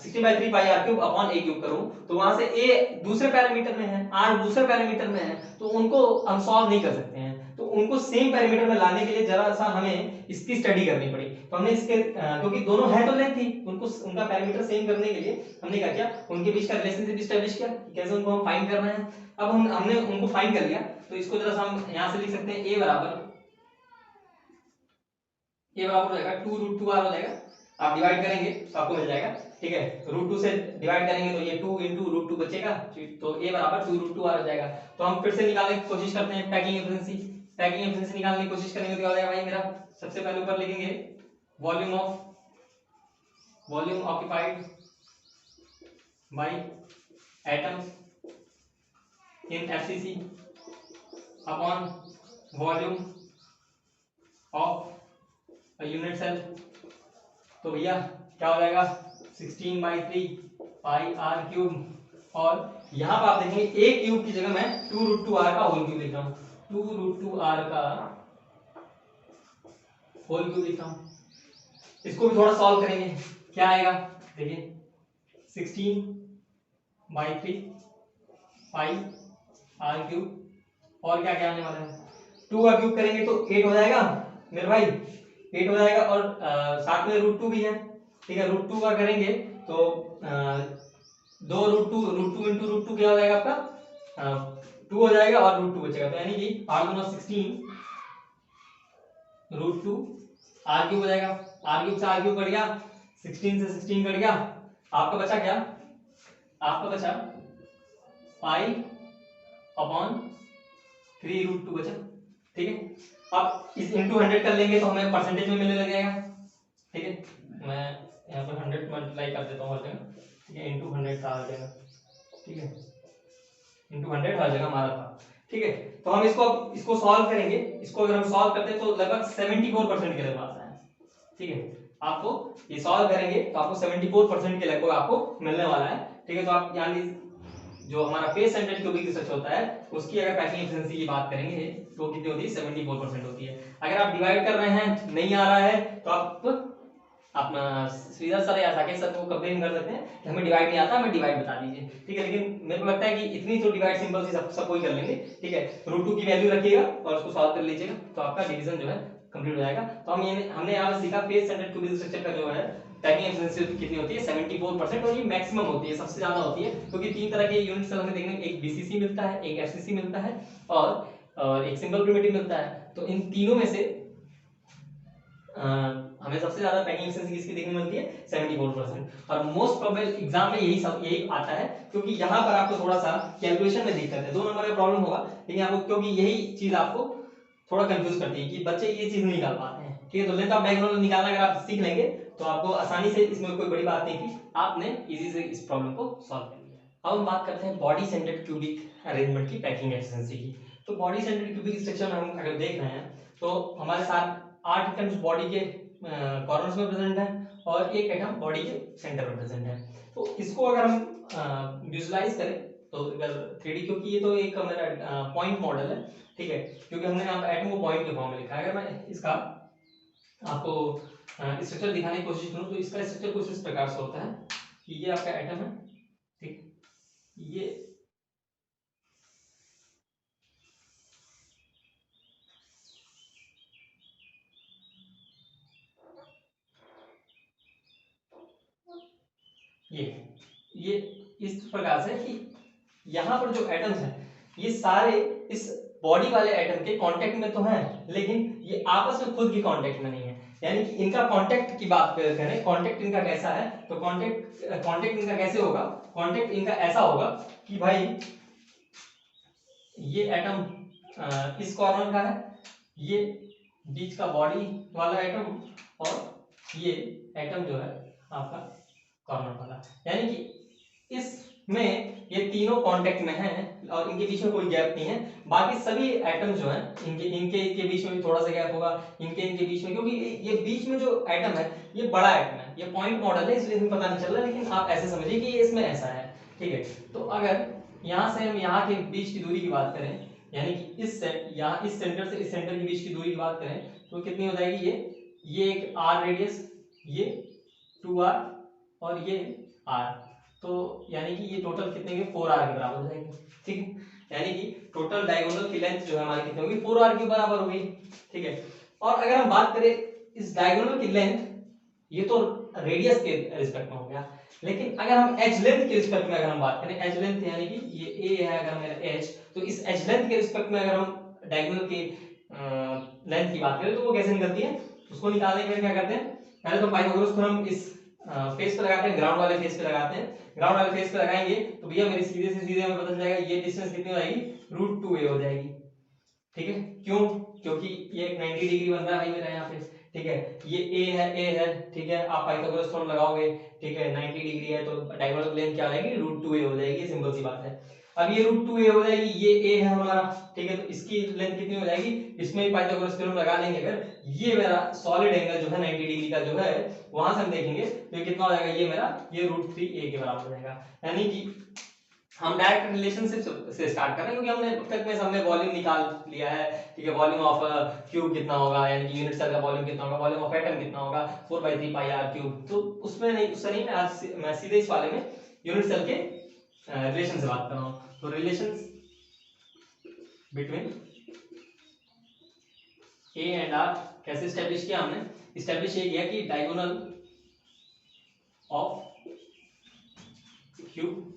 16/3 पाई r cube upon a cube करूं, तो वहां से a दूसरे पैरामीटर में है, r दूसरे पैरामीटर में है, तो उनको हम सॉल्व नहीं कर सकते हैं। तो उनको सेम पैरामीटर में लाने के लिए जरा सा हमें इसकी स्टडी करनी पड़ी। तो हमने इसके क्योंकि दोनों है तो लेंथ थी, उनको उनका पैरामीटर सेम करने के लिए हमने क्या किया, उनके बीच का रिलेशनशिप एस्टैब्लिश किया, कैसे उनको हम फाइंड करना है। अब हमने उनको फाइंड कर लिया, तो इसको जरा सा हम यहां से लिख सकते हैं a बराबर हो जाएगा 2√2r हो जाएगा। आप डिवाइड करेंगे तो आपको मिल जाएगा। ठीक है, √2 से डिवाइड करेंगे तो ये 2 इंटू √2 बचेगा, तो a बराबर 2√2r हो जाएगा। तो हम फिर से निकालने की कोशिश करते हैं पैकिंग एफिशिएंसी। पैकिंग एफिशिएंसी निकालने की कोशिश करेंगे तो क्या हो जाएगा भाई मेरा, सबसे पहले ऊपर लिखेंगे volume occupied by atoms in FCC upon volume of unit cell. तो भैया क्या हो जाएगा 16/3 पाई r क्यूब, और यहां पर आप देखेंगे a क्यूब की जगह मैं 2√2r का होल क्यूब लिख रहा हूं, 2√2r का होल क्यूब लिख रहा हूं। इसको भी थोड़ा सॉल्व करेंगे, क्या आएगा देखिए 16/3 पाई r क्यूब, और क्या क्या आने वाला है 2 का क्यूब करेंगे तो 8 हो जाएगा मेरे भाई, 8 हो जाएगा, और साथ में √2 भी है। ठीक है, √2 का करेंगे तो 2√2 इंटू √2 क्या हो जाएगा आपका 2 हो जाएगा, और √2 बचेगा, तो यानी कि r गुना 16 √2 r क्यूब हो जाएगा। r क्यूब से r क्यूब कट गया, 16 से 16 कट गया, आपका बचा क्या, आपका बचा पाई अपॉन 3√2 बचा। ठीक है, अब इस इंटू 100 कर लेंगे तो हमें परसेंटेज में मिलने लग जाएगा। ठीक है, मैं यहाँ पर 100 मल्टीप्लाई कर देता हूँ हर जगह। ठीक है, इंटू 100 था हर जगह। ठीक है, इंटू 100 हर जगह हमारा था। ठीक है, तो हम इसको सॉल्व करेंगे। इसको अगर हम सॉल्व करते हैं तो लगभग 74% के लगभग आता है। ठीक है, आपको ये सॉल्व करेंगे तो आपको 74% के लगभग आपको मिलने वाला है। ठीक है, तो आप यानी जो हमारा फेस सेंटर्ड क्यूबिक रिसर्च होता है उसकी अगर पैकिंग एफिशिएंसी की बात करेंगे तो कितनी होती है 74% होती है। अगर आप डिवाइड कर रहे हैं नहीं आ रहा है तो आप अपना श्रीधर सर या साकेत सर को कंप्लेन कर सकते हैं कि हमें डिवाइड नहीं आता, हमें डिवाइड बता दीजिए। ठीक है, लेकिन मेरे को लगता है कि इतनी तो डिवाइड सिंपल सी सब कोई कर लेंगे। ठीक है, √2 की वैल्यू रखिएगा और उसको सॉल्व कर लीजिएगा तो आपका डिवीजन जो है कंप्लीट हो जाएगा। तो हमने यहाँ पे सीखा फेस सेंटर्ड क्यूबिक स्ट्रक्चर का जो है पैकिंग एफिशिएंसी कितनी होती है 74%, और ये मैक्सिमम होती है, सबसे ज्यादा होती है, क्योंकि तीन तरह के यूनिट सेल हमें देखने, एक BCC मिलता है, एक FCC मिलता है, और एक सिंपल प्रिमिटिव मिलता है। तो इन तीनों में से हमें सबसे ज्यादा पैकिंग एफिशिएंसी किसकी देखने मिलती है 74%, और मोस्ट प्रोबेबल एग्जाम में यही आता है, क्योंकि यहाँ पर आपको थोड़ा सा कैलकुलेशन में दिक्कत है, 2 नंबर में प्रॉब्लम होगा, लेकिन आपको क्योंकि यही चीज आपको थोड़ा कंफ्यूज करती है कि बच्चे ये चीज नहीं निकाल पाते हैं। ठीक है, तो लेंथ ऑफ डायगोनल निकालना अगर आप सीख लेंगे तो आपको आसानी से, इसमें कोई बड़ी बात नहीं थी, आपने इजी से इस प्रॉब्लम को सॉल्व कर लिया। अब हम बात करते हैं बॉडी सेंटर्ड क्यूबिक अरेंजमेंट की पैकिंग एफिशिएंसी की। तो बॉडी सेंटर्ड क्यूबिक स्ट्रक्चर में हम अगर देख रहे हैं तो हमारे साथ 8 एटम्स बॉडी के कॉर्नर्स में प्रेजेंट है और एक एटम बॉडी के सेंटर में प्रेजेंट है। तो इसको अगर हम विजुलाइज करें तो अगर 3D, क्योंकि ये तो एक मेरा पॉइंट मॉडल है, ठीक है, क्योंकि हमने यहाँ एटम को पॉइंट के फॉर्म में लिखा है। अगर मैं इसका आपको स्ट्रक्चर दिखाने की कोशिश करूं तो इसका स्ट्रक्चर कुछ इस प्रकार से होता है कि ये आपका एटम है, ठीक, ये ये इस प्रकार से कि यहाँ पर जो एटम्स हैं ये सारे इस बॉडी वाले एटम के कांटेक्ट में तो हैं, लेकिन ये आपस में खुद की कांटेक्ट में नहीं है। यानी कि इनका कांटेक्ट की बात करें, कांटेक्ट इनका कैसा है, तो कांटेक्ट इनका कैसे होगा, कांटेक्ट इनका ऐसा होगा कि भाई ये एटम इस कॉर्नर का है, ये बीच का बॉडी वाला एटम, और ये एटम जो है आपका कॉर्नर वाला। यानी कि इसमें ये तीनों कांटेक्ट में हैं और इनके बीच में कोई गैप नहीं है। बाकी सभी एटम जो हैं इनके इनके के बीच में भी थोड़ा सा गैप होगा, इनके बीच में, क्योंकि ये बीच में जो एटम है ये बड़ा एटम है, ये पॉइंट मॉडल है इसलिए पता नहीं चल रहा, लेकिन आप ऐसे समझिए कि ये इसमें ऐसा है, ठीक है। तो अगर यहाँ से हम यहाँ के बीच की दूरी की बात करें, यानी कि इस सेंटर से इस सेंटर के बीच की दूरी की बात करें तो कितनी हो जाएगी, ये एक r रेडियस, ये 2r और ये r, तो यानी कि ये टोटल कितने के 4r के बराबर हो जाएगी, ठीक है। यानी कि टोटल डायगोनल की लेंथ जो है हमारी कितनी होगी, 4r के बराबर होगी, ठीक है। और अगर हम बात करें इस डायगोनल की लेंथ, ये तो रेडियस के रिस्पेक्ट में हो गया, लेकिन अगर हम एज लेंथ के रिस्पेक्ट में अगर हम बात करें, एज लेंथ यानी कि ये ए है अगर मेरा एज, तो इस एज लेंथ के रिस्पेक्ट में अगर हम डायगोनल की लेंथ की बात करें तो वो कैसे निकलती है, उसको निकालने के लिए क्या करते हैं, पहले तो पाइथागोरस थ्योरम इस फेस पे लगाते हैं, ग्राउंड वाले फेस पे लगाते हैं। ग्राउंड वाले फेस पे लगाएंगे तो भैया मेरी सीधे से सीधे हमें पता चल जाएगा ये डिस्टेंस कितनी हो जाएगी, √2a हो जाएगी, ठीक है। क्यों, क्योंकि ये 90 डिग्री बन रहा है भाई मेरा यहाँ पे, ठीक है, ये ए है, ठीक है, आप पाइथागोरस थ्योरम लगाओगे, ठीक है, 90 डिग्री है तो डायगोनल लेंथ क्या हो जाएगी, √2a हो जाएगी, सिंपल सी बात है। अब ये √2a हो जाएगी, ये a है हमारा, ठीक है, तो इसकी लेंथ कितनी हो जाएगी, इसमें भी पाइथागोरस थ्योरम लगा लेंगे। अगर ये मेरा सॉलिड एंगल जो है 90 डिग्री का जो है वहां से हम देखेंगे तो ये कितना हो जाएगा, ये मेरा ये √3a के बराबर हो जाएगा। यानी कि हम डायरेक्ट रिलेशनशिप से स्टार्ट कर रहे हैं क्योंकि हमने अब तक में हमने वॉल्यूम निकाल लिया है, ठीक है, वॉल्यूम ऑफ क्यूब कितना होगा, यानी कि यूनिट सेल का वॉल्यूम कितना होगा, वॉल्यूम ऑफ एटम कितना होगा, 4/3 पाई आर क्यूब। तो उसमें नहीं, उससे नहीं, मैं सीधे इस वाले में यूनिट सेल के रिलेशन से बात कर रहा हूँ। तो relation between a and r कैसे स्टैब्लिश किया हमने, स्टैब्लिश ये किया कि डायगोनल ऑफ क्यूब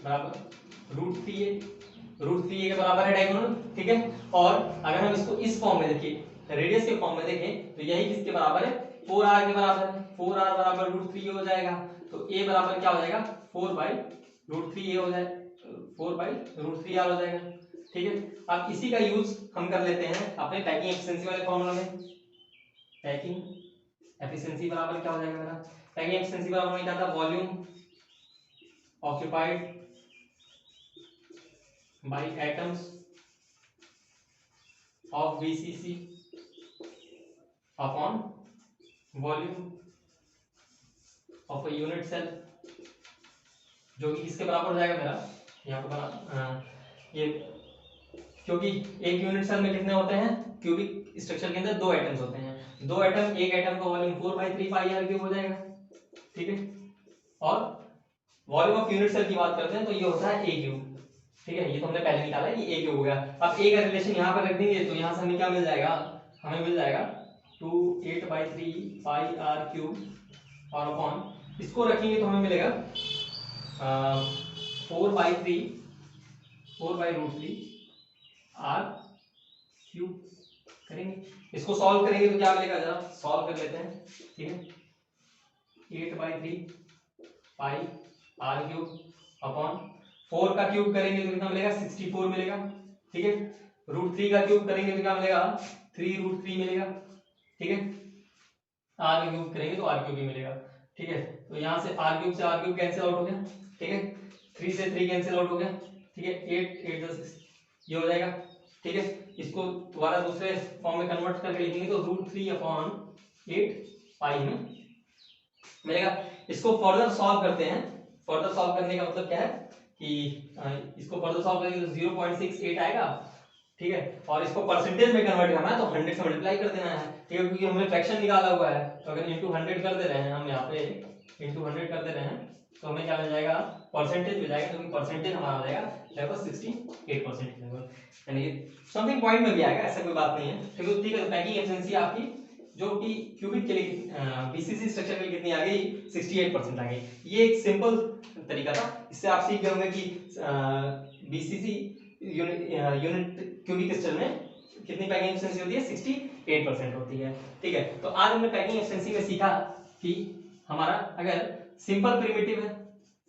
बराबर √3a के बराबर है डायगोनल, ठीक है। और अगर हम इसको इस फॉर्म में देखिए, रेडियस के फॉर्म में देखें तो यही किसके बराबर है, 4r के बराबर है, 4r बराबर √3a हो जाएगा, तो a बराबर क्या हो जाएगा, 4/√3a हो जाएगा, 4/√3r हो जाएगा, ठीक है। अब इसी का यूज हम कर लेते हैं अपने पैकिंग एफिशिएंसी वाले फॉर्मूला में। पैकिंग एफिशिएंसी बराबर क्या हो जाएगा मेरा, पैकिंग एफिशिएंसी बराबर क्या था, volume occupied by atoms of BCC upon volume of a unit cell, जो कि किसके बराबर हो जाएगा मेरा, यहाँ पे बना ये, क्योंकि एक यूनिट सेल में कितने होते हैं, क्यूबिक स्ट्रक्चर के अंदर 2 एटम्स होते हैं, 2 एटम, एक एटम का वॉल्यूम 4/3 पाई आर क्यूब हो जाएगा, ठीक है। और वॉल्यूम ऑफ यूनिट सेल की बात करते हैं तो ये होता है a क्यूब, ठीक है, ये तो हमने पहले निकाला है, ये a क्यूब हो गया। अब a का रिलेशन यहाँ पर रख देंगे तो यहाँ से हमें क्या मिल जाएगा, हमें मिल जाएगा 8/3 पाई आर क्यूब और अपॉन इसको रखेंगे तो हमें मिलेगा 4/√3 आर क्यूब करेंगे, इसको सॉल्व करेंगे तो क्या मिलेगा, जरा सॉल्व कर लेते हैं, ठीक है। 8/3 पाई आर क्यूब अपॉन 4 का क्यूब करेंगे तो कितना मिलेगा, 64 मिलेगा, ठीक है। √3 का क्यूब करेंगे तो क्या मिलेगा, 3√3 मिलेगा, ठीक है। आर क्यूब करेंगे तो आर क्यूब भी मिलेगा, ठीक है। तो यहाँ से आर क्यूब से आर क्यूब कैंसिल आउट हो गया, ठीक है। 3 से 3 कैंसिल आउट हो गया, ठीक है, 8 8 10 ये हो जाएगा, ठीक है। इसको दोबारा दूसरे फॉर्म में कन्वर्ट करके लिखेंगे तो √3/8 पाई में मिलेगा। इसको फर्दर सॉल्व करते हैं। फर्दर सॉल्व करने का मतलब क्या है कि इसको फर्दर सॉल्व करेंगे तो 0.68 आएगा, ठीक है। और इसको परसेंटेज में कन्वर्ट करना है तो 100 से मल्टीप्लाई कर देना है, ठीक है, क्योंकि हमने फ्रैक्शन निकाला हुआ है। तो अगर इनटू 100 कर दे रहे हैं हम, यहाँ पे इनटू 100 कर दे रहे हैं तो हमें क्या मिल जाएगा, परसेंटेज मिल जाएगा, क्योंकि परसेंटेज हमारा हो जाएगा लगभग 68% लगभग, यानी समथिंग पॉइंट में भी आएगा, ऐसा कोई बात नहीं है, ठीक है। ठीक है, तो पैकिंग एफिशिएंसी आपकी जो कि क्यूबिक के लिए बीसीसी स्ट्रक्चर के लिए कितनी आ गई, 68% आ गई। ये एक सिंपल तरीका था, इससे आप सीख गए होंगे कि बीसीसी यूनिट क्यूबिक स्ट्रक्चर में कितनी पैकिंग एफिशिएंसी होती है, 68% होती है, ठीक है। तो आज हमने पैकिंग एफिशिएंसी में सीखा कि हमारा अगर सिंपल प्रिमिटिव है,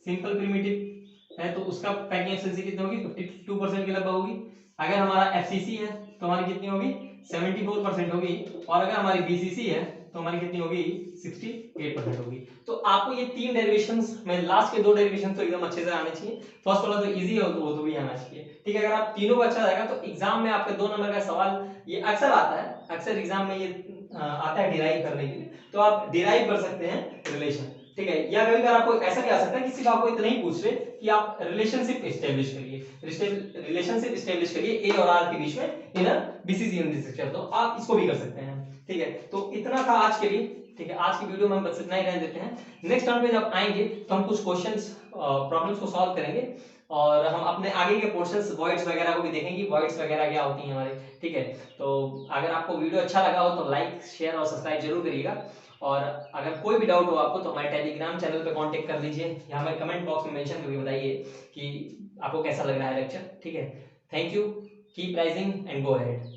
सिंपल प्रिमिटिव है तो उसका पैकिंग एफिशिएंसी कितनी होगी, 52% के लगभग होगी। अगर हमारा एफसीसी है तो हमारी कितनी होगी, 74% होगी। और अगर हमारी बीसीसी है तो हमारी कितनी होगी, 68% होगी। तो आपको ये तीन डेरिवेशंस में लास्ट के दो डेरिवेशन तो एकदम अच्छे से आने चाहिए। फर्स्ट वाला तो इजी है वो तो भी आना चाहिए, ठीक है। अगर आप तीनों को अच्छा रहेगा तो एग्जाम में आपके 2 नंबर का सवाल ये अक्सर आता है, अक्सर एग्जाम में ये आता है डिराइव करने के लिए, तो आप डिराइव कर सकते हैं रिलेशन, ठीक है। या कभी कभी आपको ऐसा भी आ सकता है कि सिर्फ आपको इतना ही पूछ ले कि आप रिलेशनशिप एस्टेब्लिश करिए, रिलेशनशिप एस्टेब्लिश करिए ए और आर के बीच में इन बीसीसी यूनिट स्ट्रक्चर, तो आप इसको भी कर सकते हैं, ठीक है। तो इतना था आज के लिए, ठीक है। आज की वीडियो में हम बस इतना ही रहने देते हैं। नेक्स्ट टर्म पे जब आएंगे तो हम कुछ क्वेश्चंस प्रॉब्लम्स को सॉल्व करेंगे और हम अपने आगे के पोर्शंस वॉइड्स वगैरह को भी देखेंगे कि वॉइड्स वगैरह क्या होती हैं हमारे, ठीक है। तो अगर आपको वीडियो अच्छा लगा हो तो लाइक शेयर और सब्सक्राइब जरूर करिएगा। और अगर कोई भी डाउट हो आपको तो हमारे टेलीग्राम चैनल पे कांटेक्ट कर लीजिए या हमें कमेंट बॉक्स में मेंशन करके बताइए कि आपको कैसा लग रहा है लेक्चर, ठीक है। Thank you, keep rising and go ahead.